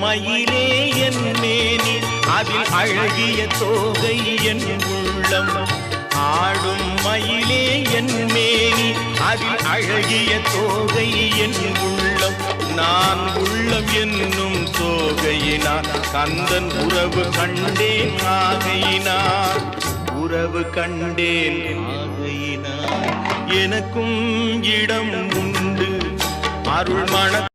மயிலே என் மேனி அதில் அழகிய தோகை என் உள்ளம் ஆடும் மயிலே என் மேனி அதில் அழகிய தோகை என் உள்ளம் நான் உள்ளம் என்னும் தோகையினார் கந்தன் உறவு கண்டேன் ஆகையினார் உறவு கண்டேன் ஆகையினார் எனக்கும் இடம் உண்டு அருள்மண